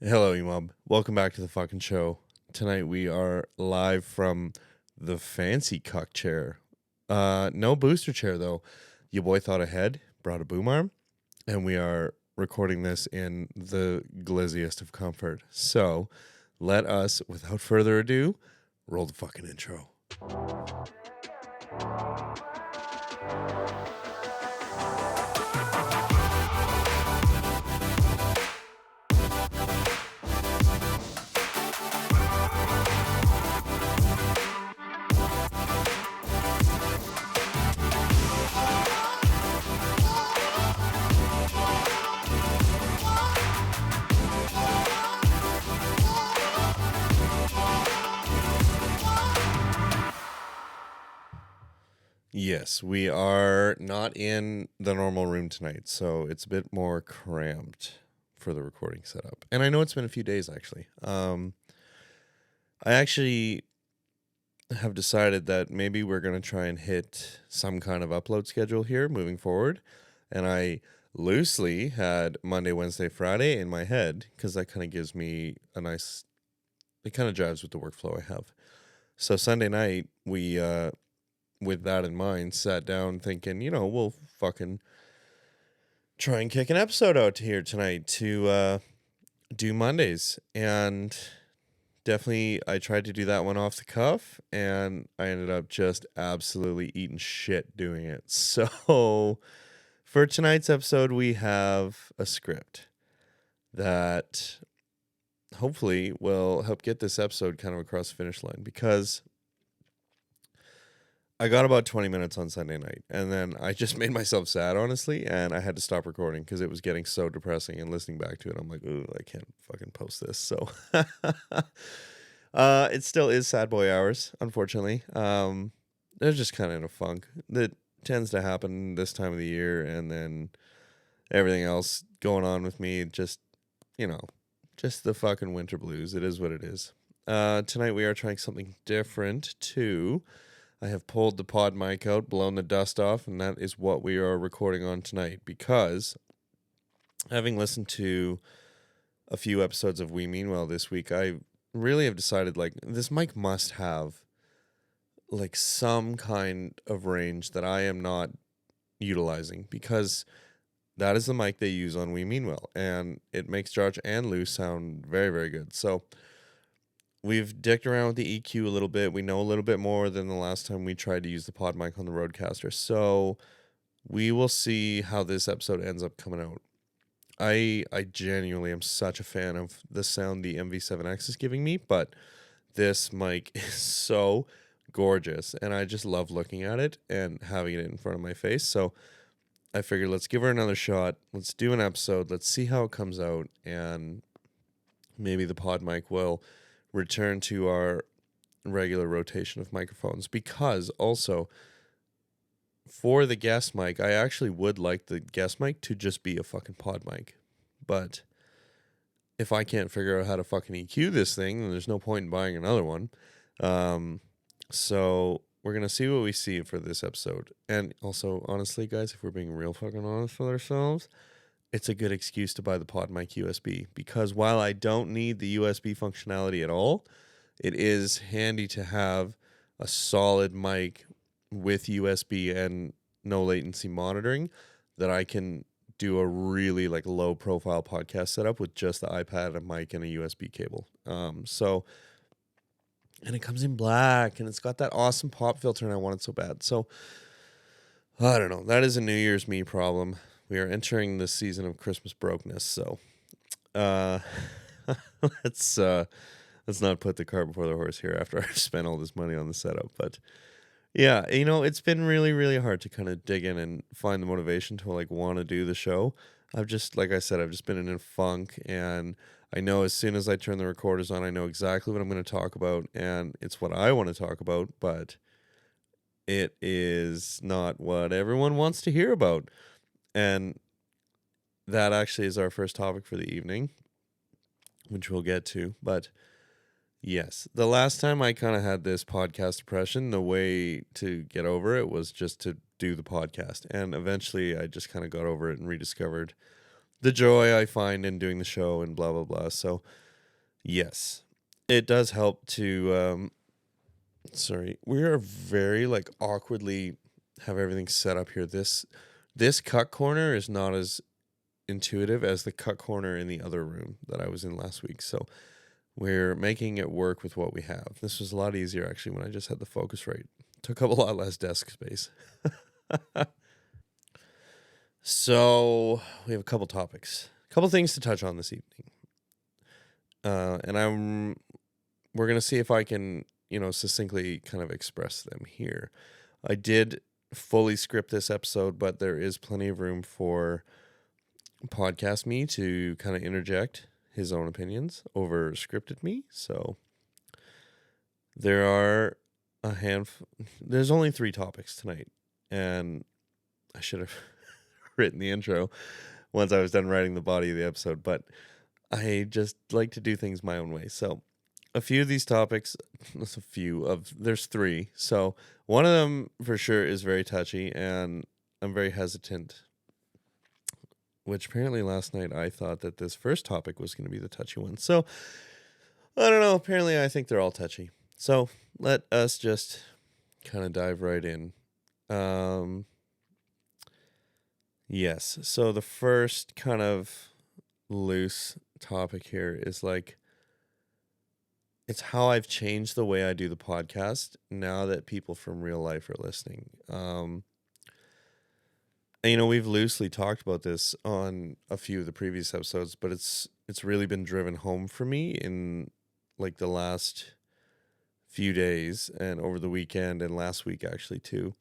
Hello, Emob. Welcome back to the fucking show. Tonight we are live from the fancy cuck chair. No booster chair though. Your boy thought ahead, brought a boom arm, and we are recording this in the glizziest of comfort. So let us, without further ado, roll the fucking intro. Yes, we are not in the normal room tonight, so it's a bit more cramped for the recording setup. And I know it's been a few days, actually. I actually have decided that maybe we're going to try and hit some kind of upload schedule here moving forward. And I loosely had Monday, Wednesday, Friday in my head because that kind of gives me a nice, it kind of jives with the workflow I have. So Sunday night, we, with that in mind, sat down thinking, we'll fucking try and kick an episode out here tonight to do Mondays. And definitely I tried to do that one off the cuff, and I ended up just absolutely eating shit doing it. So for tonight's episode, we have a script that hopefully will help get this episode kind of across the finish line, because I got about 20 minutes on Sunday night, and then I just made myself sad, honestly, and I had to stop recording because it was getting so depressing. And listening back to it, I'm like, ooh, I can't fucking post this. So it still is sad boy hours, unfortunately. They're just kind of in a funk that tends to happen this time of the year, and then everything else going on with me, just the fucking winter blues. It is what it is. Tonight we are trying something different too. I have pulled the pod mic out, blown the dust off, and that is what we are recording on tonight, because having listened to a few episodes of We Mean Well this week, I really have decided, this mic must have, some kind of range that I am not utilizing, because that is the mic they use on We Mean Well, and it makes George and Lou sound very, very good. So we've dicked around with the EQ a little bit. We know a little bit more than the last time we tried to use the pod mic on the Rodecaster. So we will see how this episode ends up coming out. I genuinely am such a fan of the sound the MV7X is giving me, but this mic is so gorgeous, and I just love looking at it and having it in front of my face. So I figured, let's give her another shot. Let's do an episode. Let's see how it comes out, and maybe the pod mic will return to our regular rotation of microphones. Because also, for the guest mic, I actually would like the guest mic to just be a fucking pod mic. But if I can't figure out how to fucking EQ this thing, then there's no point in buying another one. So we're going to see what we see for this episode. And also, honestly, guys, if we're being real fucking honest with ourselves, it's a good excuse to buy the PodMic USB, because while I don't need the USB functionality at all, it is handy to have a solid mic with USB and no latency monitoring that I can do a really low profile podcast setup with just the iPad, a mic, and a USB cable. And it comes in black, and it's got that awesome pop filter, and I want it so bad. So I don't know. That is a New Year's me problem. We are entering the season of Christmas brokenness, so let's not put the cart before the horse here after I've spent all this money on the setup. But yeah, it's been really, really hard to kind of dig in and find the motivation to want to do the show. I've just, like I said, I've just been in a funk, and I know as soon as I turn the recorders on, I know exactly what I'm going to talk about, and it's what I want to talk about, but it is not what everyone wants to hear about. And that actually is our first topic for the evening, which we'll get to. But yes, the last time I kind of had this podcast depression, the way to get over it was just to do the podcast. And eventually I just kind of got over it and rediscovered the joy I find in doing the show and blah blah blah. So yes, it does help to. Sorry, we are very like awkwardly have everything set up here. This cut corner is not as intuitive as the cut corner in the other room that I was in last week. So we're making it work with what we have. This was a lot easier actually when I just had the Focusrite. Took up a lot less desk space. So we have a couple topics, a couple things to touch on this evening, and we're gonna see if I can, succinctly kind of express them here. I did fully script this episode, but there is plenty of room for podcast me to kind of interject his own opinions over scripted me. So there are a handful. There's only 3 topics tonight, and I should have written the intro once I was done writing the body of the episode, but I just like to do things my own way. So a few of these topics, there's 3. So one of them for sure is very touchy, and I'm very hesitant, which apparently last night I thought that this first topic was going to be the touchy one. So I don't know. Apparently I think they're all touchy. So let us just kind of dive right in. Yes. So the first kind of loose topic here is like, it's how I've changed the way I do the podcast now that people from real life are listening. And, we've loosely talked about this on a few of the previous episodes, but it's really been driven home for me in like the last few days and over the weekend and last week actually too.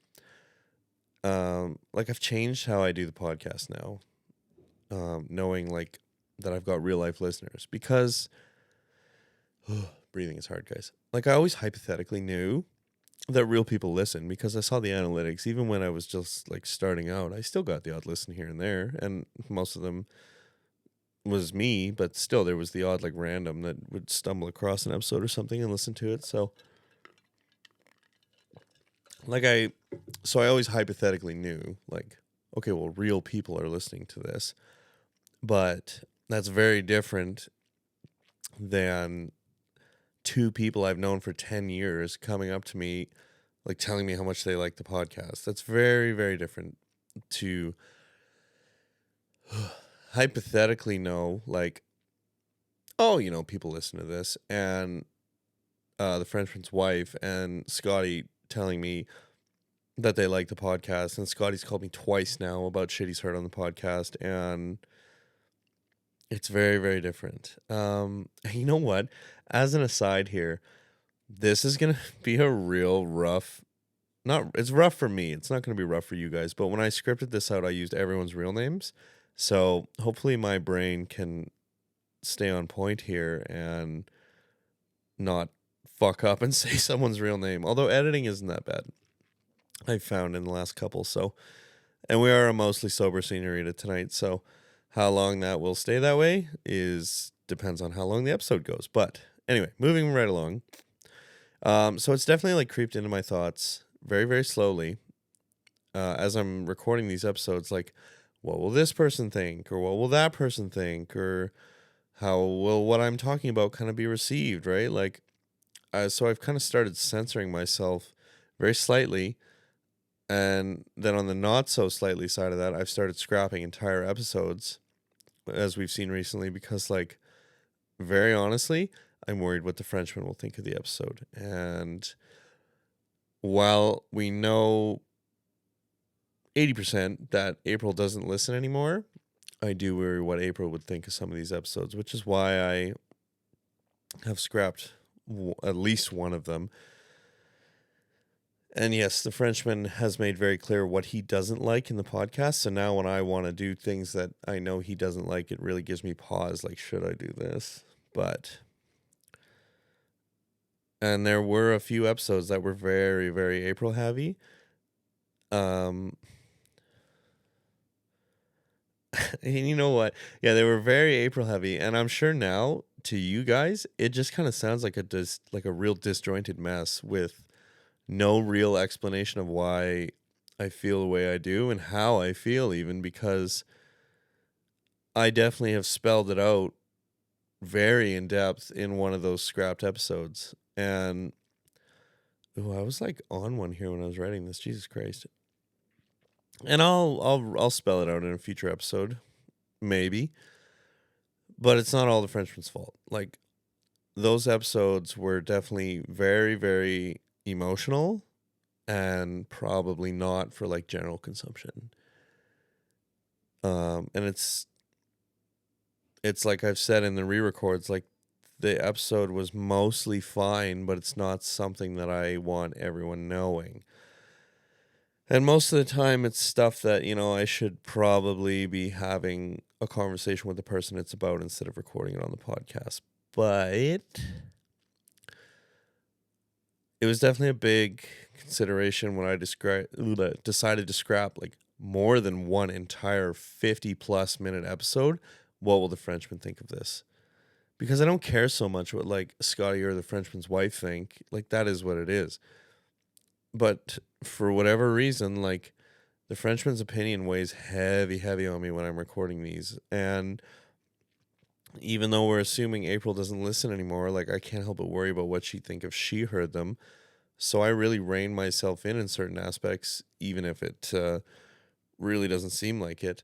Like I've changed how I do the podcast now, knowing like that I've got real life listeners, because breathing is hard, guys. Like I always hypothetically knew that real people listen because I saw the analytics. Even when I was just like starting out, I still got the odd listen here and there, and most of them was me, but still there was the odd like random that would stumble across an episode or something and listen to it. So I always hypothetically knew like, okay, well, real people are listening to this, but that's very different than 2 people I've known for 10 years coming up to me, like telling me how much they like the podcast. That's very, very different to hypothetically know, like, oh, people listen to this, and the Frenchman's wife and Scotty telling me that they like the podcast, and Scotty's called me twice now about shit he's heard on the podcast, and it's very, very different. You know what? As an aside here, this is going to be a real rough, it's rough for me. It's not going to be rough for you guys, but when I scripted this out, I used everyone's real names. So hopefully my brain can stay on point here and not fuck up and say someone's real name. Although editing isn't that bad, I found in the last couple. So, and we are a mostly sober senorita tonight. So how long that will stay that way depends on how long the episode goes. But anyway, moving right along. So it's definitely like creeped into my thoughts very, very slowly as I'm recording these episodes. Like, what will this person think? Or what will that person think? Or how will what I'm talking about kind of be received, right? Like, so I've kind of started censoring myself very slightly. And then on the not so slightly side of that, I've started scrapping entire episodes, as we've seen recently, because like, very honestly, I'm worried what the Frenchman will think of the episode. And while we know 80% that April doesn't listen anymore, I do worry what April would think of some of these episodes, which is why I have scrapped at least one of them. And yes, the Frenchman has made very clear what he doesn't like in the podcast. So now when I want to do things that I know he doesn't like, it really gives me pause. Like, should I do this? And there were a few episodes that were very, very April heavy. And you know what? Yeah, they were very April heavy. And I'm sure now to you guys, it just kind of sounds like a real disjointed mess with no real explanation of why I feel the way I do and how I feel, even, because I definitely have spelled it out very in depth in one of those scrapped episodes. And I was like on one here when I was writing this. Jesus Christ. And I'll spell it out in a future episode, maybe. But it's not all the Frenchman's fault. Like, those episodes were definitely very, very emotional and probably not for like general consumption. And it's like I've said in the re-records, like the episode was mostly fine, but it's not something that I want everyone knowing. And most of the time it's stuff that, I should probably be having a conversation with the person it's about instead of recording it on the podcast. But it was definitely a big consideration when I decided to scrap like more than one entire 50+ minute episode. What will the Frenchman think of this? Because I don't care so much what like Scotty or the Frenchman's wife think. Like, that is what it is. But for whatever reason, like, the Frenchman's opinion weighs heavy on me when I'm recording these. And even though we're assuming April doesn't listen anymore, like, I can't help but worry about what she'd think if she heard them. So I really rein myself in certain aspects, even if it really doesn't seem like it.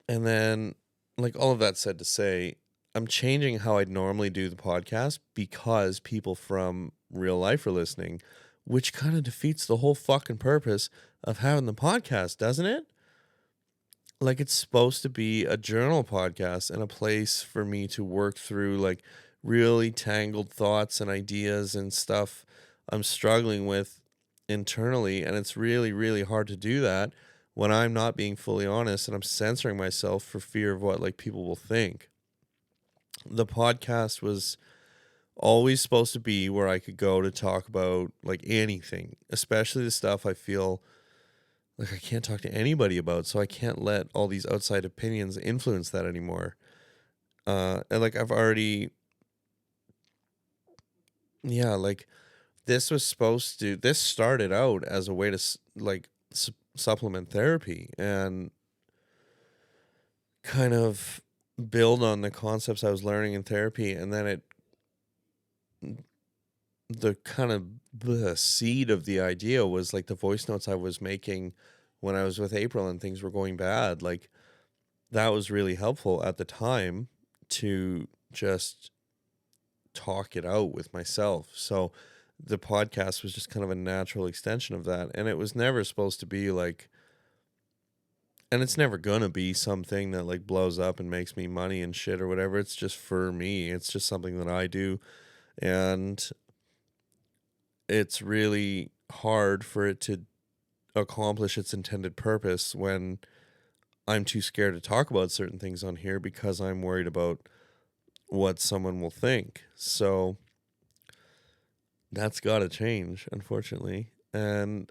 And then, like, all of that said to say, I'm changing how I'd normally do the podcast because people from real life are listening, which kind of defeats the whole fucking purpose of having the podcast, doesn't it? Like, it's supposed to be a journal podcast and a place for me to work through like really tangled thoughts and ideas and stuff I'm struggling with internally. And it's really, really hard to do that when I'm not being fully honest and I'm censoring myself for fear of what like people will think. The podcast was always supposed to be where I could go to talk about like anything, especially the stuff I feel like I can't talk to anybody about, so I can't let all these outside opinions influence that anymore. And like I've already, yeah, like this started out as a way to supplement therapy and kind of build on the concepts I was learning in therapy, and then the kind of the seed of the idea was like the voice notes I was making when I was with April and things were going bad. Like, that was really helpful at the time to just talk it out with myself. So the podcast was just kind of a natural extension of that. And it was never supposed to be like, and it's never gonna be something that like blows up and makes me money and shit or whatever. It's just for me. It's just something that I do. And it's really hard for it to accomplish its intended purpose when I'm too scared to talk about certain things on here because I'm worried about what someone will think. So that's got to change, unfortunately. And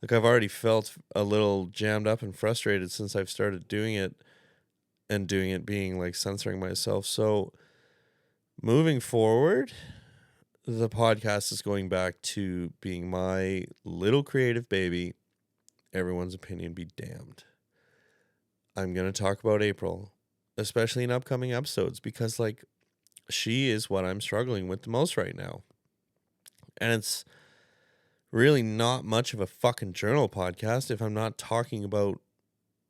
like, I've already felt a little jammed up and frustrated since I've started doing it, and doing it being like censoring myself. So moving forward, the podcast is going back to being my little creative baby. Everyone's opinion be damned. I'm going to talk about April, especially in upcoming episodes, because like, she is what I'm struggling with the most right now. And it's really not much of a fucking journal podcast if I'm not talking about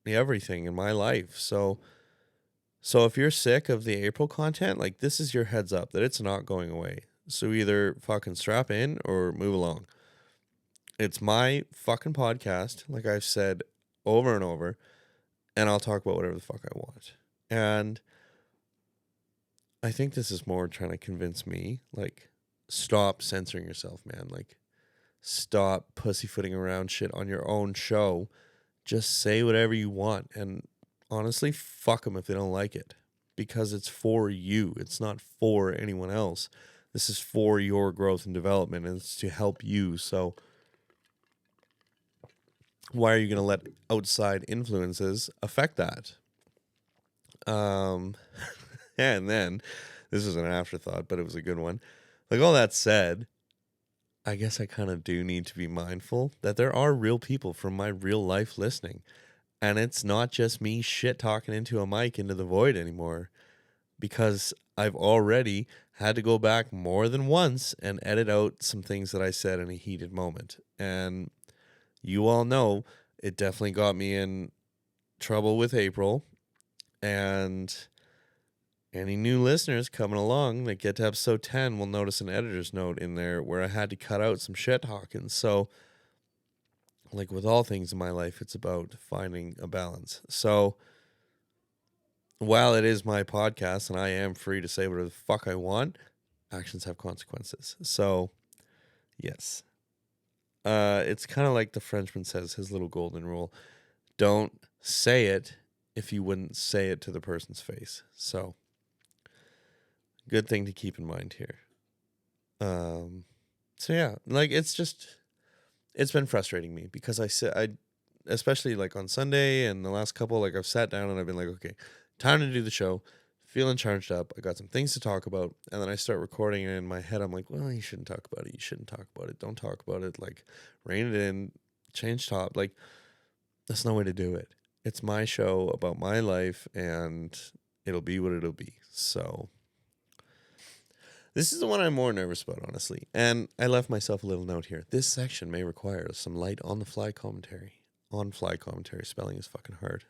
everything in my life. So if you're sick of the April content, like, this is your heads up that it's not going away. So either fucking strap in or move along. It's my fucking podcast, like I've said over and over, and I'll talk about whatever the fuck I want. And I think this is more trying to convince me, like, stop censoring yourself, man. Like, stop pussyfooting around shit on your own show. Just say whatever you want. And honestly, fuck them if they don't like it. Because it's for you. It's not for anyone else. This is for your growth and development, and it's to help you. So why are you going to let outside influences affect that? And then, this was an afterthought, but it was a good one. Like, all that said, I guess I kind of do need to be mindful that there are real people from my real life listening. And it's not just me shit talking into a mic into the void anymore, because I've already had to go back more than once and edit out some things that I said in a heated moment. And you all know it definitely got me in trouble with April. And any new listeners coming along that get to episode 10 will notice an editor's note in there where I had to cut out some shit talking. So, like with all things in my life, it's about finding a balance. So, while it is my podcast and I am free to say whatever the fuck I want, actions have consequences. So, yes. It's kind of like the Frenchman says, his little golden rule. Don't say it if you wouldn't say it to the person's face. So, good thing to keep in mind here. So yeah, like it's been frustrating me because I especially like on Sunday and the last couple, like I've sat down and I've been like, okay, time to do the show, feeling charged up. I got some things to talk about. And then I start recording and in my head, I'm like, well, you shouldn't talk about it. You shouldn't talk about it. Don't talk about it. Like rein it in, change top. Like that's no way to do it. It's my show about my life and it'll be what it'll be. So this is the one I'm more nervous about, honestly. And I left myself a little note here. This section may require some light on-the-fly commentary. On-fly commentary. Spelling is fucking hard.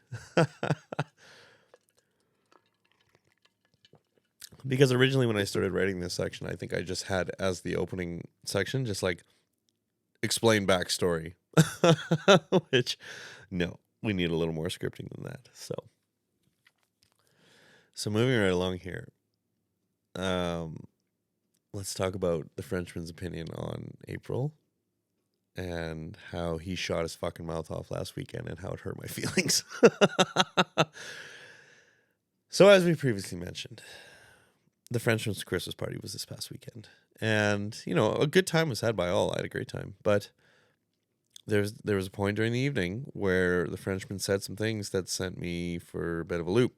Because originally when I started writing this section, I think I just had as the opening section, just like, explain backstory. Which, no, we need a little more scripting than that. So moving right along here. Let's talk about the Frenchman's opinion on April and how he shot his fucking mouth off last weekend and how it hurt my feelings. So as we previously mentioned, the Frenchman's Christmas party was this past weekend. And, you know, a good time was had by all. I had a great time. But there was a point during the evening where the Frenchman said some things that sent me for a bit of a loop.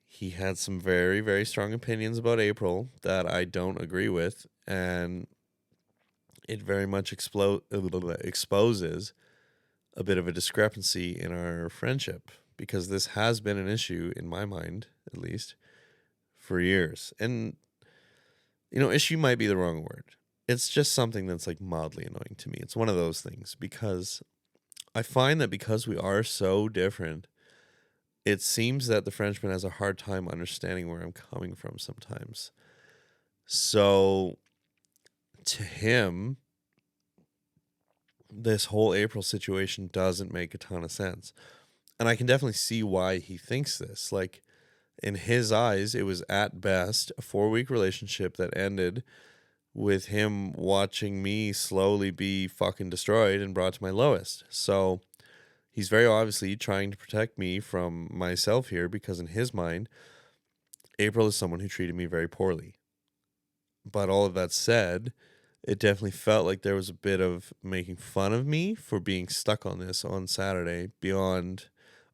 He had some very, very strong opinions about April that I don't agree with, and it very much exposes a bit of a discrepancy in our friendship, because this has been an issue, in my mind, at least, for years. And, you know, issue might be the wrong word. It's just something that's like mildly annoying to me. It's one of those things, because I find that because we are so different, it seems that the Frenchman has a hard time understanding where I'm coming from sometimes. So to him, this whole April situation doesn't make a ton of sense. And I can definitely see why he thinks this. Like, in his eyes, it was at best a 4-week relationship that ended with him watching me slowly be fucking destroyed and brought to my lowest. So he's very obviously trying to protect me from myself here, because in his mind, April is someone who treated me very poorly. But all of that said, it definitely felt like there was a bit of making fun of me for being stuck on this on Saturday beyond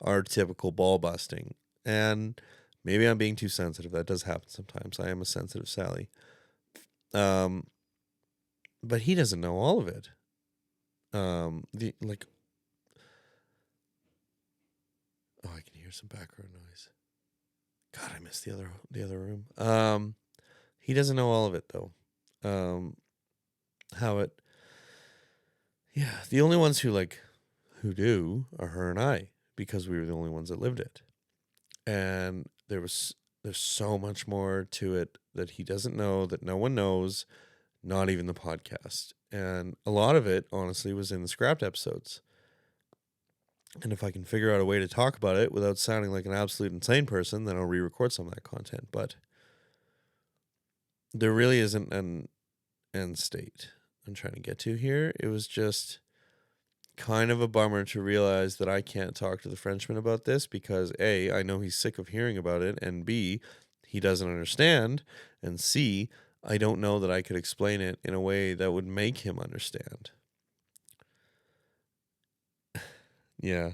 our typical ball busting. And maybe I'm being too sensitive. That does happen sometimes. I am a sensitive Sally. But he doesn't know all of it. Oh, I can hear some background noise. God, I missed the other room. He doesn't know all of it though. The only ones who do are her and I, because we were the only ones that lived it. And there's so much more to it that he doesn't know, that no one knows, not even the podcast. And a lot of it, honestly, was in the scrapped episodes. And if I can figure out a way to talk about it without sounding like an absolute insane person, then I'll re-record some of that content. But there really isn't an end state I'm trying to get to here. It was just kind of a bummer to realize that I can't talk to the Frenchman about this because A, I know he's sick of hearing about it, and B, he doesn't understand, and C, I don't know that I could explain it in a way that would make him understand. Yeah.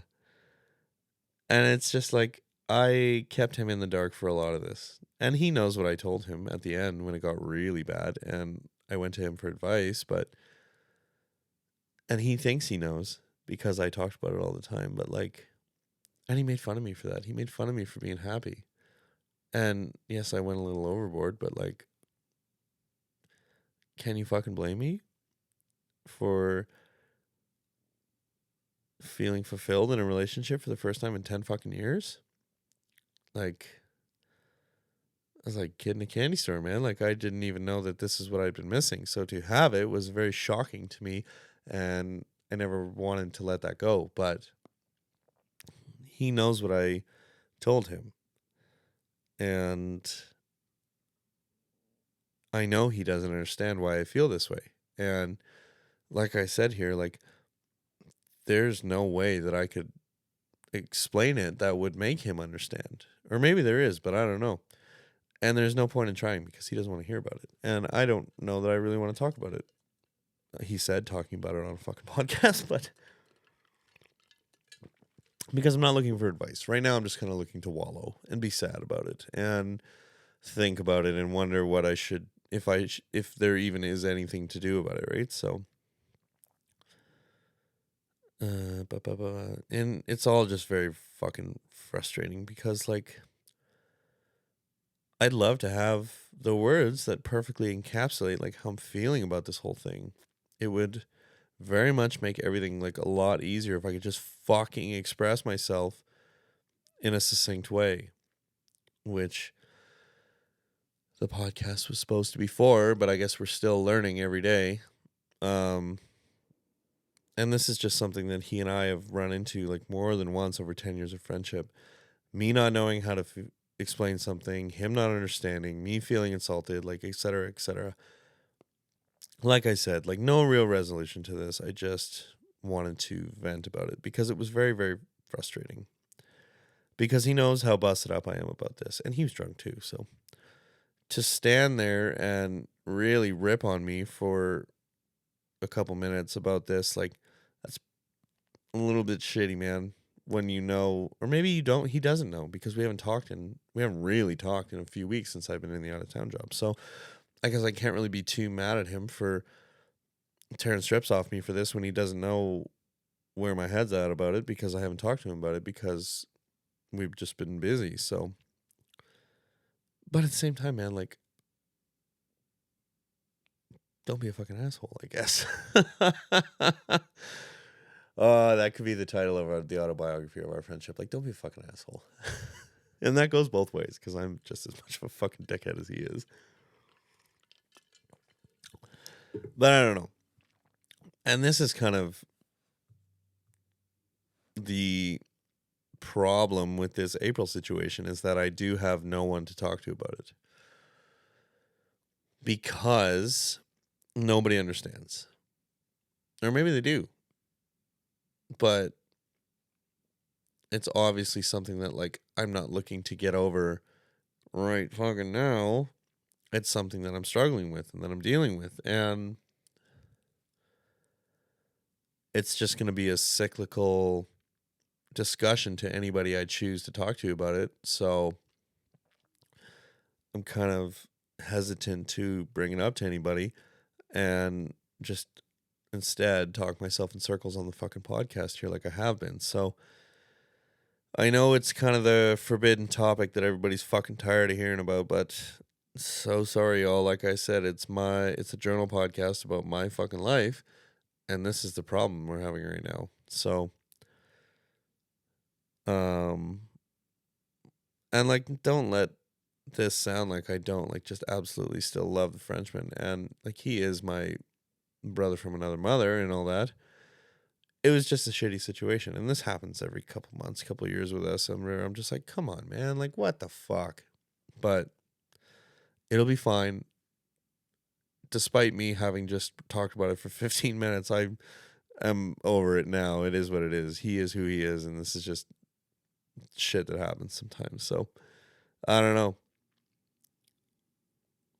And it's just like, I kept him in the dark for a lot of this. And he knows what I told him at the end when it got really bad, and I went to him for advice, and he thinks he knows. because I talked about it all the time. But like, and he made fun of me for that. He made fun of me for being happy. And yes, I went a little overboard, but like, can you fucking blame me for feeling fulfilled in a relationship for the first time in 10 fucking years? Like, I was like a kid in a candy store, man. Like, I didn't even know that this is what I'd been missing. So to have it was very shocking to me, and I never wanted to let that go. But he knows what I told him. And I know he doesn't understand why I feel this way. And like I said here, like, there's no way that I could explain it that would make him understand. Or maybe there is, but I don't know. And there's no point in trying because he doesn't want to hear about it. And I don't know that I really want to talk about it. He said talking about it on a fucking podcast, but because I'm not looking for advice. Right now I'm just kind of looking to wallow and be sad about it and think about it and wonder what I should, if there even is anything to do about it, right? So and it's all just very fucking frustrating because like I'd love to have the words that perfectly encapsulate like how I'm feeling about this whole thing. It would very much make everything like a lot easier if I could just fucking express myself in a succinct way, which the podcast was supposed to be for, but I guess we're still learning every day. And this is just something that he and I have run into like more than once over 10 years of friendship. Me not knowing how to explain something, him not understanding, me feeling insulted, like et cetera, et cetera. Like I said, like no real resolution to this. I just wanted to vent about it because it was very, very frustrating. Because he knows how busted up I am about this. And he was drunk too. So to stand there and really rip on me for a couple minutes about this, like, that's a little bit shitty, man. When you know, or maybe you don't, he doesn't know because we haven't really talked in a few weeks since I've been in the out of town job. So I guess I can't really be too mad at him for tearing strips off me for this when he doesn't know where my head's at about it because I haven't talked to him about it because we've just been busy. So, but at the same time, man, like, don't be a fucking asshole, I guess. Oh, that could be the title of the autobiography of our friendship. Like, don't be a fucking asshole. And that goes both ways because I'm just as much of a fucking dickhead as he is. But I don't know. And this is kind of the problem with this April situation is that I do have no one to talk to about it. Because nobody understands. Or maybe they do. But it's obviously something that, like, I'm not looking to get over right fucking now. It's something that I'm struggling with and that I'm dealing with. And it's just going to be a cyclical discussion to anybody I choose to talk to about it. So I'm kind of hesitant to bring it up to anybody and just instead talk myself in circles on the fucking podcast here like I have been. So I know it's kind of the forbidden topic that everybody's fucking tired of hearing about, but so sorry, y'all. Like I said, it's a journal podcast about my fucking life, and this is the problem we're having right now. So, and like, don't let this sound like I don't like just absolutely still love the Frenchman, and like he is my brother from another mother and all that. It was just a shitty situation, and this happens every couple months, couple years with us. I'm just like, come on, man, like what the fuck? But it'll be fine. Despite me having just talked about it for 15 minutes, I am over it now. It is what it is. He is who he is, and this is just shit that happens sometimes. So I don't know.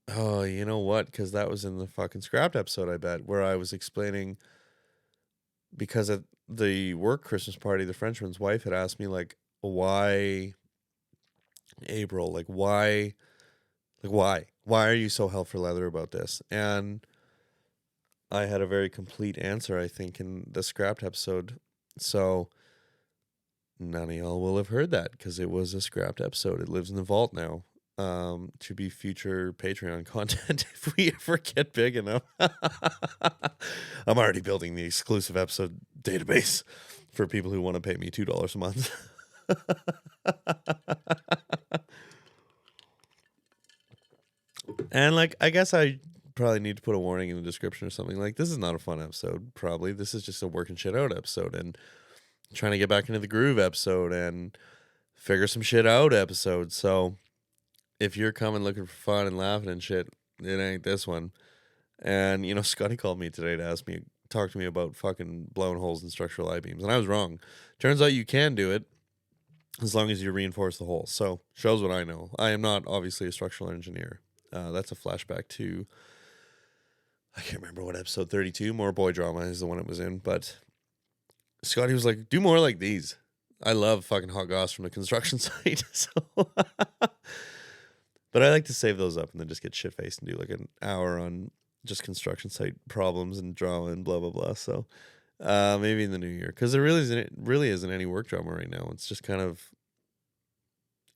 Oh, you know what? Because that was in the fucking scrapped episode, I bet, where I was explaining because at the work Christmas party, the Frenchman's wife had asked me, like, why April? Like, why? Like, why? Why are you so hell for leather about this? And I had a very complete answer, I think, in the scrapped episode So none of y'all will have heard that because it was a scrapped episode. It lives in the vault now. To be future Patreon content if we ever get big enough. I'm already building the exclusive episode database for people who want to pay me $2 a month. And like, I guess I probably need to put a warning in the description or something. Like, this is not a fun episode, probably. This is just a working shit out episode and trying to get back into the groove episode and figure some shit out episode. So if you're coming looking for fun and laughing and shit, it ain't this one. And, you know, Scotty called me today to talk to me about fucking blowing holes in structural I-beams. And I was wrong. Turns out you can do it as long as you reinforce the hole. So shows what I know. I am not obviously a structural engineer. That's a flashback to, I can't remember what episode 32, More Boy Drama is the one it was in. But Scotty was like, do more like these. I love fucking hot goss from a construction site. So, but I like to save those up and then just get shit-faced and do like an hour on just construction site problems and drama and blah, blah, blah. So maybe in the new year. Because there really isn't any work drama right now. It's just kind of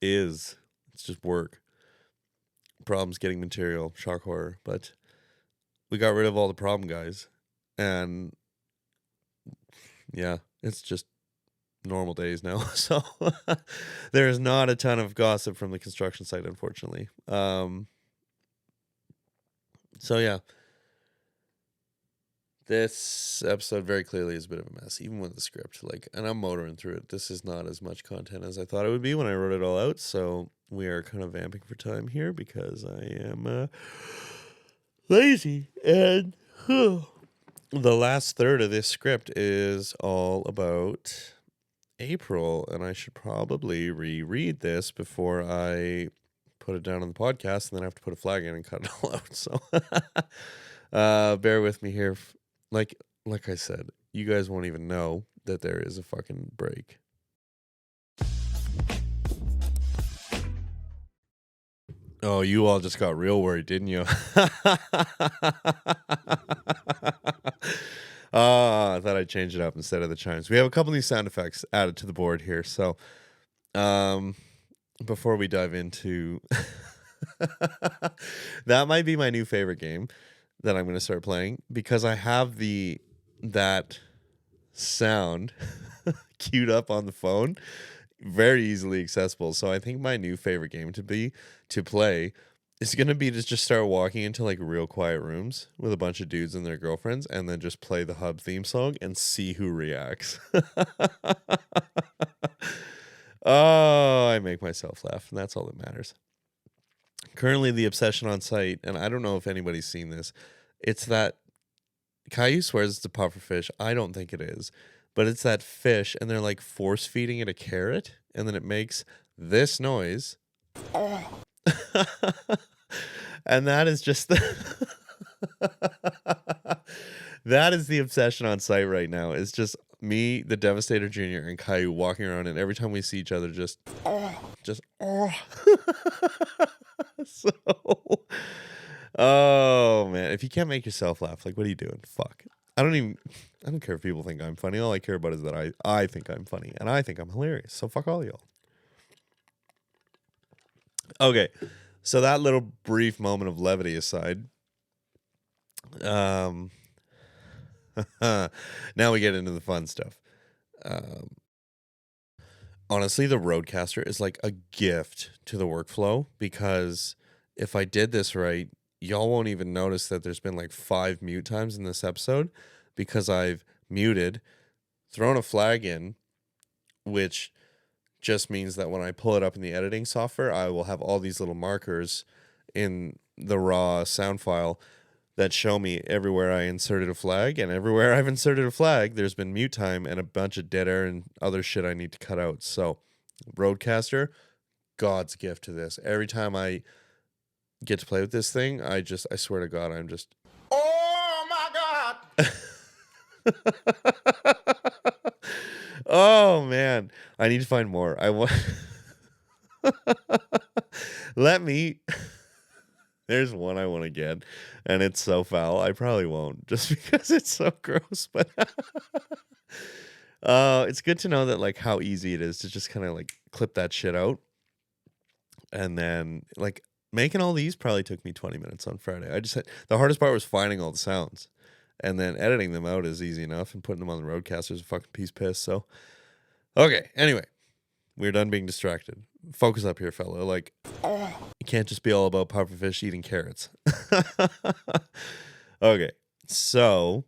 It's just work. Problems getting material, shock horror. But we got rid of all the problem guys. And yeah, it's just normal days now. So there is not a ton of gossip from the construction site, unfortunately. So yeah, this episode very clearly is a bit of a mess, even with the script. Like, and I'm motoring through it. This is not as much content as I thought it would be when I wrote it all out. So we are kind of vamping for time here because I am lazy. And the last third of this script is all about April, and I should probably reread this before I put it down on the podcast, and then I have to put a flag in and cut it all out. So bear with me here. Like I said, you guys won't even know that there is a fucking break. Oh, you all just got real worried, didn't you? I thought I'd change it up instead of the chimes. We have a couple new sound effects added to the board here. So before we dive into that might be my new favorite game that I'm going to start playing because I have that sound queued up on the phone, very easily accessible. So I think my new favorite game to play is going to be to just start walking into like real quiet rooms with a bunch of dudes and their girlfriends and then just play the hub theme song and see who reacts. Oh, I make myself laugh, and that's all that matters. Currently, the obsession on site, and I don't know if anybody's seen this, it's that Caillou swears it's a pufferfish. I don't think it is, but it's that fish, and they're like force feeding it a carrot, and then it makes this noise. And that is just that is the obsession on site right now. It's just me, the Devastator Jr., and Caillou walking around, and every time we see each other, just so, oh man, if you can't make yourself laugh, like, what are you doing? Fuck. I don't care if people think I'm funny. All I care about is that I think I'm funny, and I think I'm hilarious. So fuck all y'all. Okay, so that little brief moment of levity aside, now we get into the fun stuff. Honestly, the Roadcaster is like a gift to the workflow because if I did this right, y'all won't even notice that there's been like 5 mute times in this episode because I've muted, thrown a flag in, which just means that when I pull it up in the editing software, I will have all these little markers in the raw sound file that show me everywhere I inserted a flag, and everywhere I've inserted a flag, there's been mute time and a bunch of dead air and other shit I need to cut out. So, Roadcaster, God's gift to this. Every time I get to play with this thing, I swear to God, I'm just, oh my God. Oh man, I need to find more. I want. Let me. There's one I want to get, and it's so foul. I probably won't, just because it's so gross. But It's good to know that like how easy it is to just kind of like clip that shit out. And then like making all these probably took me 20 minutes on Friday. I just had, the hardest part was finding all the sounds. And then editing them out is easy enough, and putting them on the roadcaster's a fucking piece of piss. So okay, anyway, we're done being distracted. Focus up here, fella. Like, you can't just be all about pufferfish eating carrots. Okay, so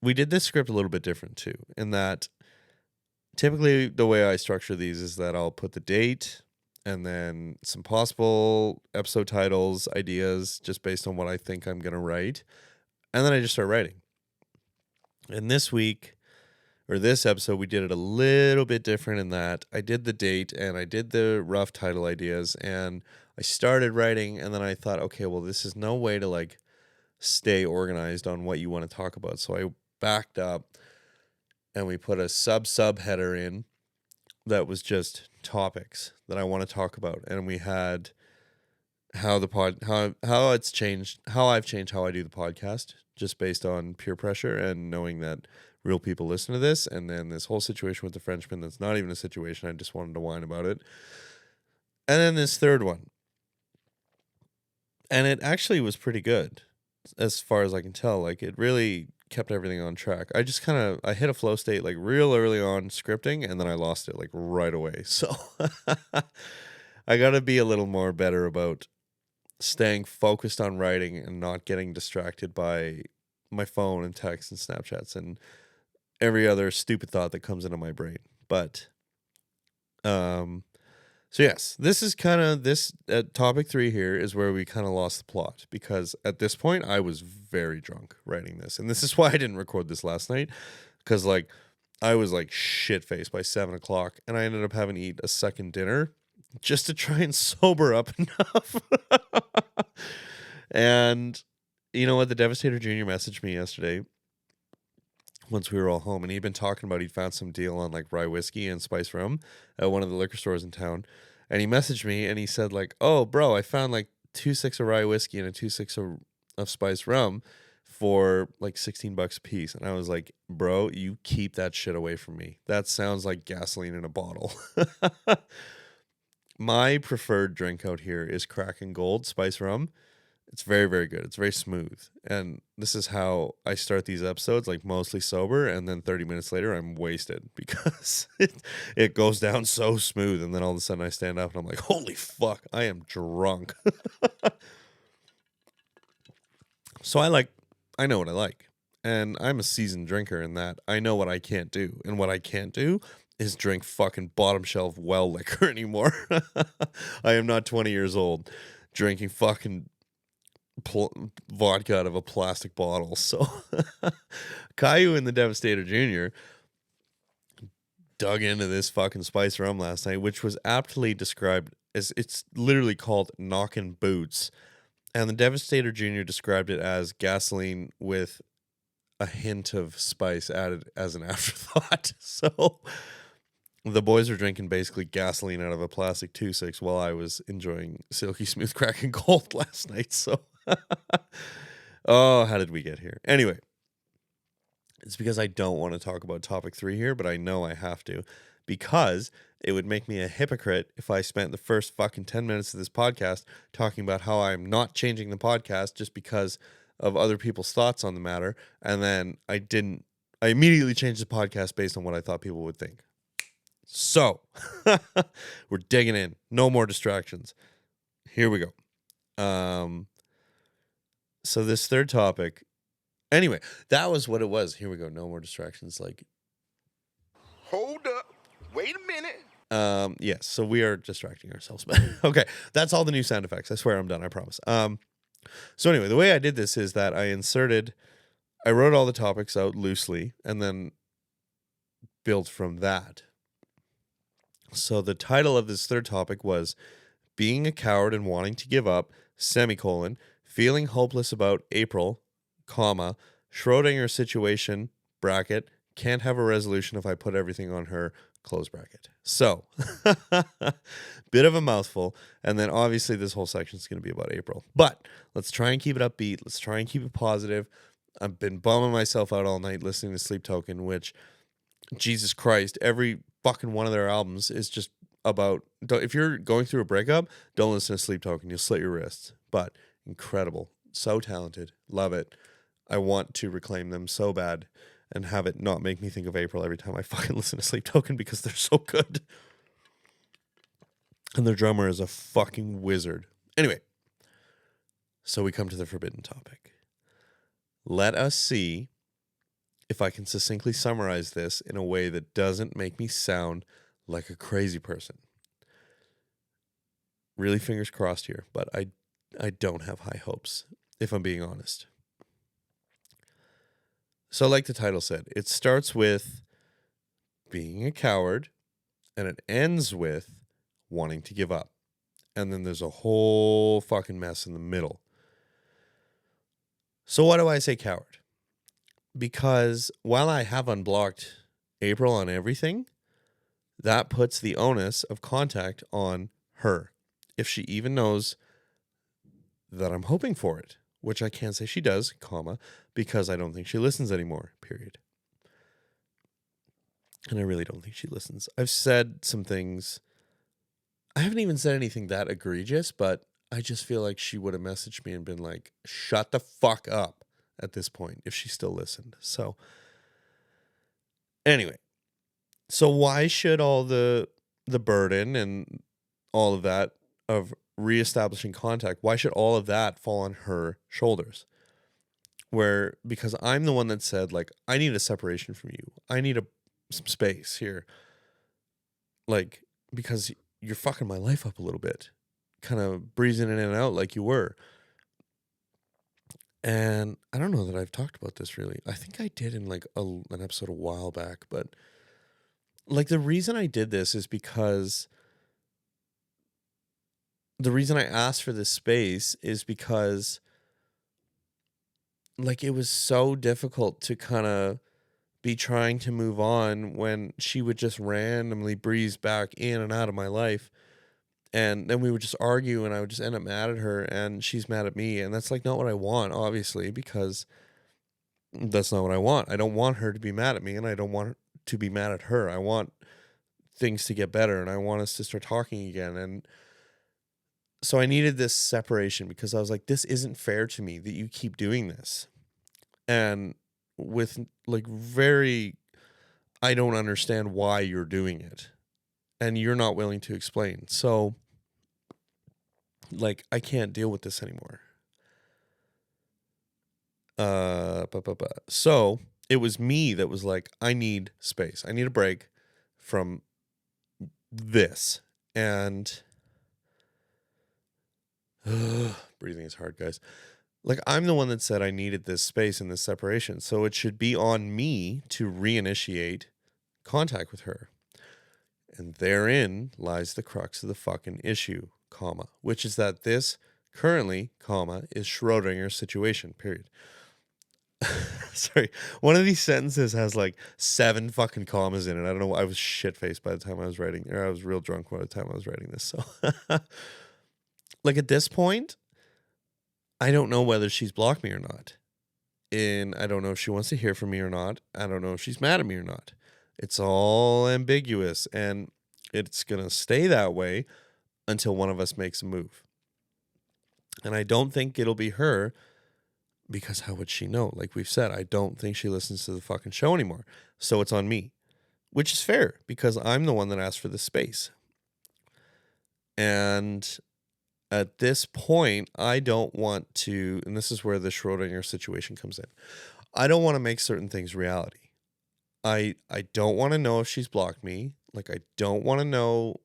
we did this script a little bit different too, in that typically the way I structure these is that I'll put the date and then some possible episode titles, ideas, just based on what I think I'm going to write. And then I just start writing. And this week, or this episode, we did it a little bit different in that I did the date and I did the rough title ideas and I started writing, and then I thought, okay, well, this is no way to like stay organized on what you want to talk about. So I backed up and we put a sub header in that was just topics that I want to talk about. And we had how it's changed, how I've changed how I do the podcast just based on peer pressure and knowing that real people listen to this. And then this whole situation with the Frenchman, that's not even a situation. I just wanted to whine about it. And then this third one. And it actually was pretty good as far as I can tell. Like, it really kept everything on track. I just I hit a flow state like real early on scripting, and then I lost it like right away. So I got to be a little more better about staying focused on writing and not getting distracted by my phone and texts and Snapchats and every other stupid thought that comes into my brain. But so yes, this is kind of this topic 3 here is where we kind of lost the plot, because at this point I was very drunk writing this, and this is why I didn't record this last night, because like I was like shit faced by 7:00, and I ended up having to eat a second dinner just to try and sober up enough. And you know what? The Devastator Jr. messaged me yesterday once we were all home, and he'd been talking about he'd found some deal on like rye whiskey and spice rum at one of the liquor stores in town. And he messaged me and he said like, "Oh, bro, I found like 2.6 of rye whiskey and a 2.6 of spice rum for like $16 a piece." And I was like, "Bro, you keep that shit away from me. That sounds like gasoline in a bottle." My preferred drink out here is Kraken Gold Spice Rum. It's very, very good. It's very smooth. And this is how I start these episodes, like mostly sober. And then 30 minutes later, I'm wasted because it goes down so smooth. And then all of a sudden I stand up and I'm like, holy fuck, I am drunk. So I know what I like. And I'm a seasoned drinker in that I know what I can't do. And what I can't do is drink fucking bottom shelf well liquor anymore. I am not 20 years old drinking fucking vodka out of a plastic bottle. So Caillou and the Devastator Jr. dug into this fucking spice rum last night, which was aptly described as, it's literally called knockin' boots. And the Devastator Jr. described it as gasoline with a hint of spice added as an afterthought. So the boys were drinking basically gasoline out of a plastic 2.6 while I was enjoying silky smooth Kraken Gold last night. So, oh, how did we get here? Anyway, it's because I don't want to talk about topic 3 here, but I know I have to, because it would make me a hypocrite if I spent the first fucking 10 minutes of this podcast talking about how I'm not changing the podcast just because of other people's thoughts on the matter, and then I immediately changed the podcast based on what I thought people would think. So, we're digging in. No more distractions. Here we go. So this third topic, anyway, that was what it was. Here we go. No more distractions. Like, hold up. Wait a minute. yes. So we are distracting ourselves. But okay, that's all the new sound effects. I swear I'm done. I promise. So anyway, the way I did this is that I wrote all the topics out loosely and then built from that. So the title of this third topic was Being a Coward and Wanting to Give Up, semicolon, Feeling Hopeless About April, comma, Schrodinger Situation, bracket, Can't Have a Resolution If I Put Everything on Her, close bracket. So, bit of a mouthful, and then obviously this whole section is going to be about April. But let's try and keep it upbeat. Let's try and keep it positive. I've been bumming myself out all night listening to Sleep Token, which Jesus Christ, every fucking one of their albums is just about, if you're going through a breakup, don't listen to Sleep Token. You'll slit your wrists. But incredible. So talented. Love it. I want to reclaim them so bad and have it not make me think of April every time I fucking listen to Sleep Token because they're so good. And their drummer is a fucking wizard. Anyway, so we come to the forbidden topic. Let us see if I can succinctly summarize this in a way that doesn't make me sound like a crazy person. Really fingers crossed here, but I don't have high hopes, if I'm being honest. So like the title said, it starts with being a coward and it ends with wanting to give up. And then there's a whole fucking mess in the middle. So why do I say coward? Because while I have unblocked April on everything, that puts the onus of contact on her. If she even knows that I'm hoping for it, which I can't say she does, comma, because I don't think she listens anymore, period. And I really don't think she listens. I've said some things. I haven't even said anything that egregious, but I just feel like she would have messaged me and been like, shut the fuck up at this point if she still listened. So anyway, so why should all the burden and all of that of reestablishing contact, why should all of that fall on her shoulders? Because I'm the one that said, like, I need a separation from you. I need some space here. Like, because you're fucking my life up a little bit. Kind of breezing in and out like you were. And I don't know that I've talked about this really. I think I did in like an episode a while back, but like the reason I did this is because the reason I asked for this space is because like it was so difficult to kind of be trying to move on when she would just randomly breeze back in and out of my life. And then we would just argue and I would just end up mad at her and she's mad at me. And that's like not what I want, obviously, because that's not what I want. I don't want her to be mad at me and I don't want to be mad at her. I want things to get better and I want us to start talking again. And so I needed this separation because I was like, this isn't fair to me that you keep doing this. And with like I don't understand why you're doing it. And you're not willing to explain. So like, I can't deal with this anymore. So it was me that was like, I need space. I need a break from this. And breathing is hard, guys. Like, I'm the one that said I needed this space and this separation. So it should be on me to reinitiate contact with her. And therein lies the crux of the fucking issue, comma, which is that this currently, comma, is Schrodinger's situation, period. Sorry. One of these sentences has like 7 fucking commas in it. I don't know. I was shit-faced by the time I was writing, or I was real drunk by the time I was writing this. So like at this point, I don't know whether she's blocked me or not. And I don't know if she wants to hear from me or not. I don't know if she's mad at me or not. It's all ambiguous and it's going to stay that way until one of us makes a move. And I don't think it'll be her because how would she know? Like we've said, I don't think she listens to the fucking show anymore. So it's on me, which is fair because I'm the one that asked for this space. And at this point, I don't want to, and this is where the Schrodinger situation comes in. I don't want to make certain things reality. I don't want to know if she's blocked me. Like, I don't want to know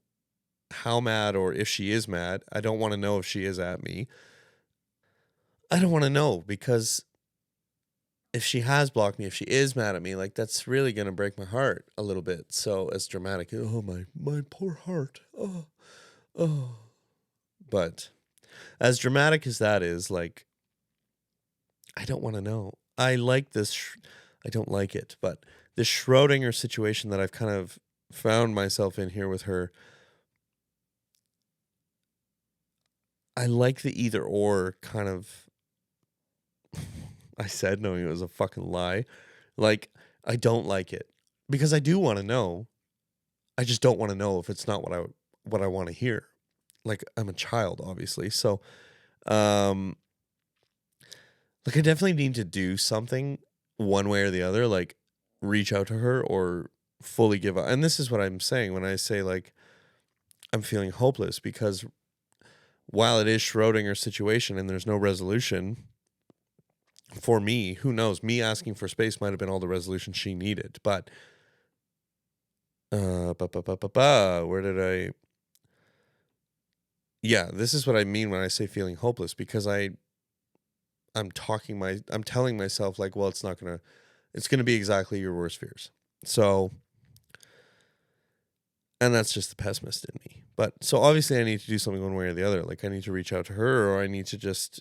how mad or if she is mad. I don't want to know if she is at me. I don't want to know because if she has blocked me, if she is mad at me, like that's really going to break my heart a little bit. So as dramatic, oh, my poor heart. Oh. But as dramatic as that is, like, I don't want to know. I like this. I don't like it, but the Schrodinger situation that I've kind of found myself in here with her, I like the either or kind of. I said knowing it was a fucking lie. Like, I don't like it. because I do want to know. I just don't want to know if it's not what I want to hear. Like, I'm a child, obviously. So, like, I definitely need to do something one way or the other, like reach out to her or fully give up. And this is what I'm saying when I say, like, I'm feeling hopeless, because while it is Schrodinger's situation and there's no resolution for me, who knows? Me asking for space might have been all the resolution she needed. But, where did I? Yeah, this is what I mean when I say feeling hopeless, because I'm telling myself, like, well, it's gonna be exactly your worst fears. So, and that's just the pessimist in me. But so obviously I need to do something one way or the other. Like, I need to reach out to her, or I need to just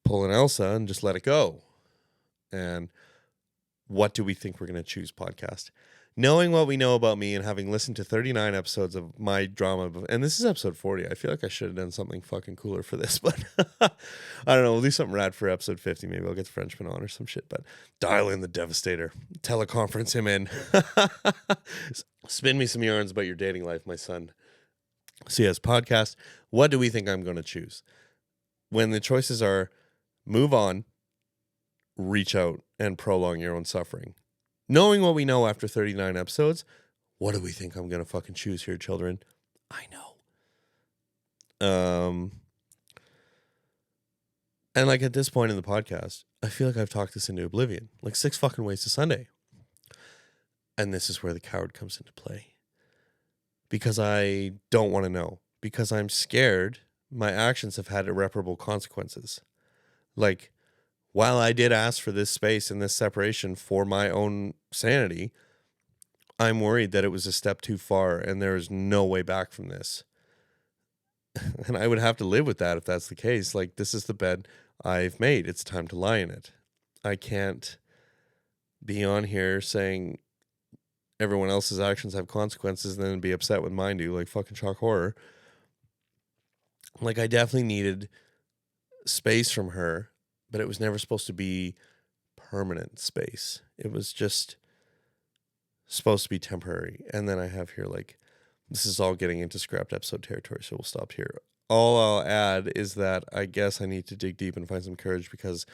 pull an Elsa and just let it go. And what do we think we're going to choose podcast? Knowing what we know about me and having listened to 39 episodes of my drama, and this is episode 40. I feel like I should have done something fucking cooler for this, but I don't know. We'll do something rad for episode 50. Maybe I'll get the Frenchman on or some shit, but dial in the Devastator. Teleconference him in. Spin me some yarns about your dating life, my son. CS podcast. What do we think I'm going to choose? When the choices are move on, reach out, and prolong your own suffering. Knowing what we know after 39 episodes, what do we think I'm going to fucking choose here, children? I know. And like, at this point in the podcast, I feel like I've talked this into oblivion. Like 6 fucking ways to Sunday. And this is where the coward comes into play. Because I don't want to know. Because I'm scared my actions have had irreparable consequences. Like, while I did ask for this space and this separation for my own sanity, I'm worried that it was a step too far and there is no way back from this. And I would have to live with that if that's the case. Like, this is the bed I've made. It's time to lie in it. I can't be on here saying everyone else's actions have consequences and then be upset when mine do, like fucking shock horror. Like, I definitely needed space from her, but it was never supposed to be permanent space. It was just supposed to be temporary. And then I have here, like, this is all getting into scrapped episode territory, so we'll stop here. All I'll add is that I guess I need to dig deep and find some courage, because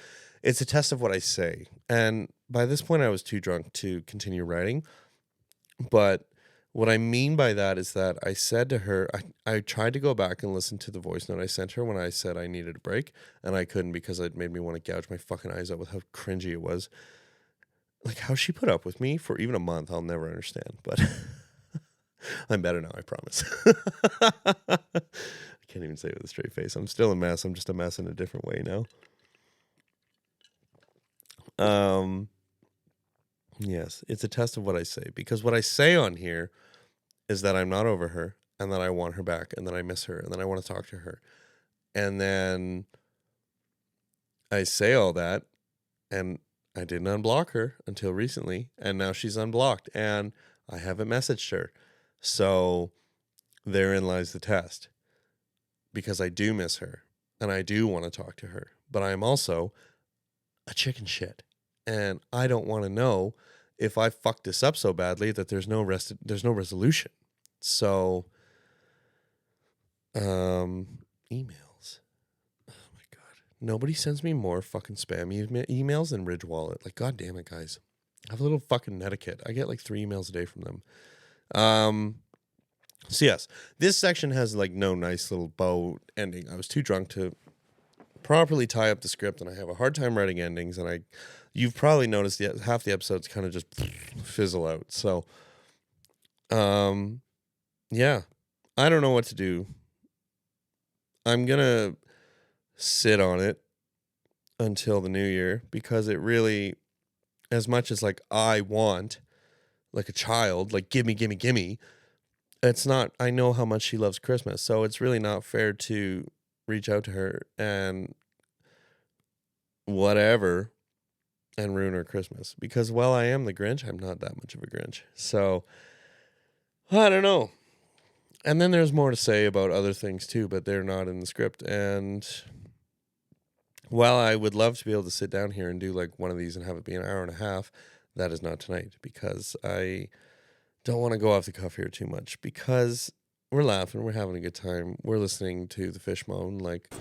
it's a test of what I say. And by this point, I was too drunk to continue writing. But what I mean by that is that I said to her, I tried to go back and listen to the voice note I sent her when I said I needed a break, and I couldn't, because it made me want to gouge my fucking eyes out with how cringy it was. Like, how she put up with me for even a month, I'll never understand. But I'm better now, I promise. I can't even say it with a straight face. I'm still a mess. I'm just a mess in a different way now. Yes, it's a test of what I say, because what I say on here is that I'm not over her, and that I want her back, and that I miss her, and that I want to talk to her. And then I say all that, and I didn't unblock her until recently, and now she's unblocked, and I haven't messaged her. So therein lies the test, because I do miss her, and I do want to talk to her, but I am also a chicken shit, and I don't want to know if I fuck this up so badly that there's no resolution. So, emails. Oh my God. Nobody sends me more fucking spam emails than Ridge Wallet. Like, God damn it, guys. I have a little fucking netiquette. I get like 3 emails a day from them. So yes, this section has like no nice little bow ending. I was too drunk to properly tie up the script, and I have a hard time writing endings, and you've probably noticed that half the episodes kind of just fizzle out. So, yeah, I don't know what to do. I'm going to sit on it until the new year, because it really, as much as like I want, like a child, like gimme, it's not, I know how much she loves Christmas. So it's really not fair to reach out to her and whatever and ruin her Christmas, because while I am the Grinch, I'm not that much of a Grinch. So I don't know. And then there's more to say about other things too, but they're not in the script. And while I would love to be able to sit down here and do like one of these and have it be an hour and a half, that is not tonight because I don't want to go off the cuff here too much because we're laughing, we're having a good time, we're listening to the fish moan, like.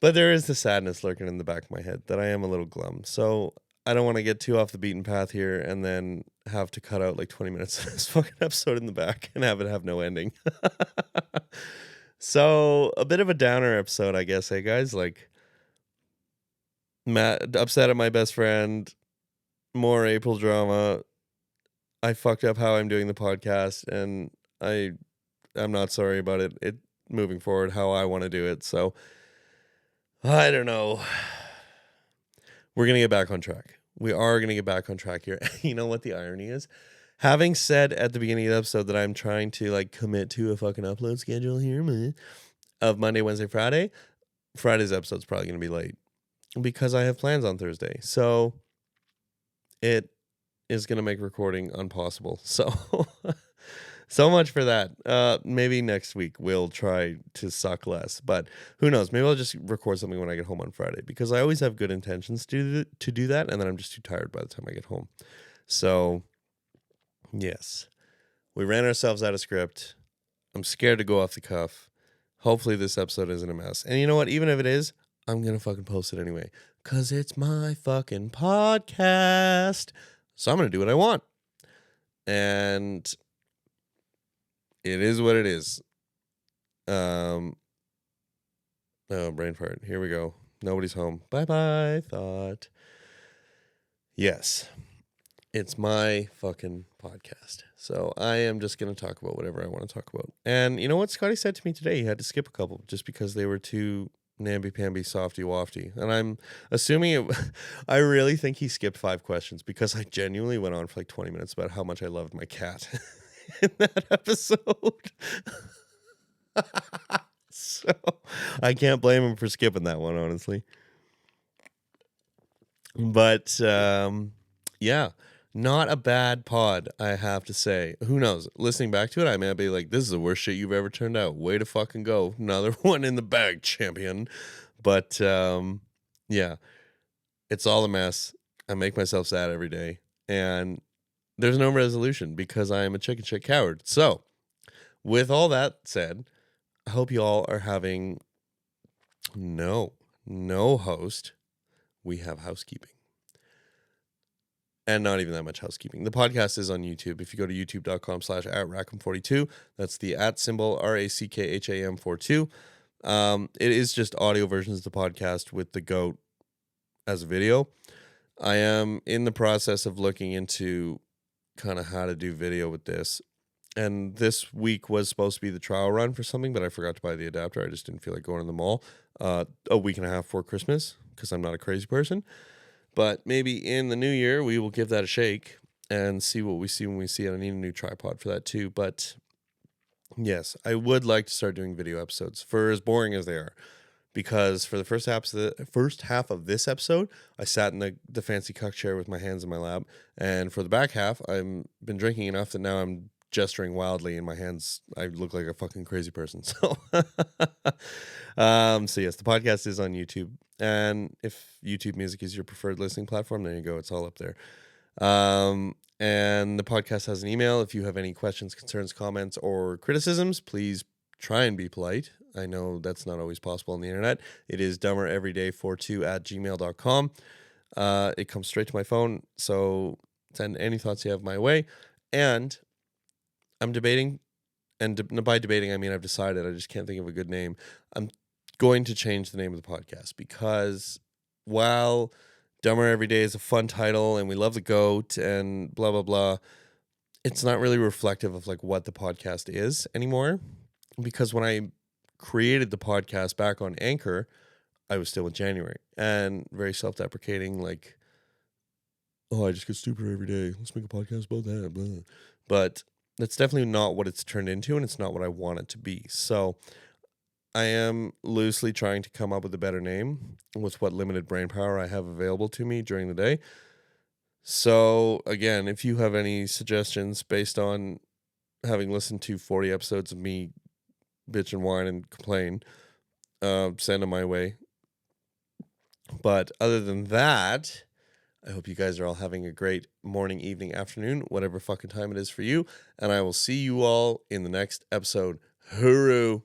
But there is the sadness lurking in the back of my head that I am a little glum. So I don't want to get too off the beaten path here and then have to cut out like 20 minutes of this fucking episode in the back and have it have no ending. So a bit of a downer episode, I guess, hey guys? Like, Matt upset at my best friend, more April drama. I fucked up how I'm doing the podcast, and I'm not sorry about it. It moving forward how I want to do it. So I don't know. We're gonna get back on track. We are gonna get back on track here. You know what the irony is? Having said at the beginning of the episode that I'm trying to like commit to a fucking upload schedule here of Monday, Wednesday, Friday, Friday's episode's probably gonna be late because I have plans on Thursday. So it is gonna make recording impossible. So so much for that. Maybe next week we'll try to suck less, but who knows? Maybe I'll just record something when I get home on Friday because I always have good intentions to do that, and then I'm just too tired by the time I get home. So, yes, we ran ourselves out of script. I'm scared to go off the cuff. Hopefully this episode isn't a mess. And you know what? Even if it is, I'm going to fucking post it anyway because it's my fucking podcast. So I'm going to do what I want. And it is what it is. Oh, brain fart. Here we go. Nobody's home. Bye-bye, thought. Yes. It's my fucking podcast. So I am just going to talk about whatever I want to talk about. And you know what Scotty said to me today? He had to skip a couple just because they were too namby-pamby, softy-wafty. And I'm assuming I really think he skipped 5 questions because I genuinely went on for like 20 minutes about how much I loved my cat in that episode. So I can't blame him for skipping that one, honestly. But yeah, not a bad pod, I have to say. Who knows? Listening back to it, I may be like, this is the worst shit you've ever turned out. Way to fucking go. Another one in the bag, champion. But yeah, it's all a mess. I make myself sad every day. And there's no resolution because I am a chicken shit coward. So, with all that said, I hope you all are having no host. We have housekeeping. And not even that much housekeeping. The podcast is on YouTube. If you go to youtube.com/@rackham42, that's the @ symbol, RACKHAM42. It is just audio versions of the podcast with the goat as a video. I am in the process of looking into kind of how to do video with this. And this week was supposed to be the trial run for something, but I forgot to buy the adapter. I just didn't feel like going to the mall a week and a half before Christmas because I'm not a crazy person. But maybe in the new year, we will give that a shake and see what we see when we see it. I need a new tripod for that too. But yes, I would like to start doing video episodes for as boring as they are. Because for the first half of this episode, I sat in the fancy cuck chair with my hands in my lap. And for the back half, I've been drinking enough that now I'm gesturing wildly in my hands. I look like a fucking crazy person. So, so yes, the podcast is on YouTube. And if YouTube Music is your preferred listening platform, there you go. It's all up there. And the podcast has an email. If you have any questions, concerns, comments, or criticisms, please try and be polite. I know that's not always possible on the internet. It is dumbereveryday42@gmail.com. It comes straight to my phone. So send any thoughts you have my way. And I'm debating, and by debating, I mean I've decided. I just can't think of a good name. I'm going to change the name of the podcast because while Dumber Every Day is a fun title and we love the GOAT and blah, blah, blah, it's not really reflective of like what the podcast is anymore. Because when I created the podcast back on Anchor, I was still in January and very self-deprecating, like, oh, I just get stupider every day. Let's make a podcast about that. Blah. But that's definitely not what it's turned into, and it's not what I want it to be. So I am loosely trying to come up with a better name with what limited brain power I have available to me during the day. So again, if you have any suggestions based on having listened to 40 episodes of me bitch and whine and complain, send them my way. But other than that, I hope you guys are all having a great morning, evening, afternoon, whatever fucking time it is for you. And I will see you all in the next episode. Hooroo!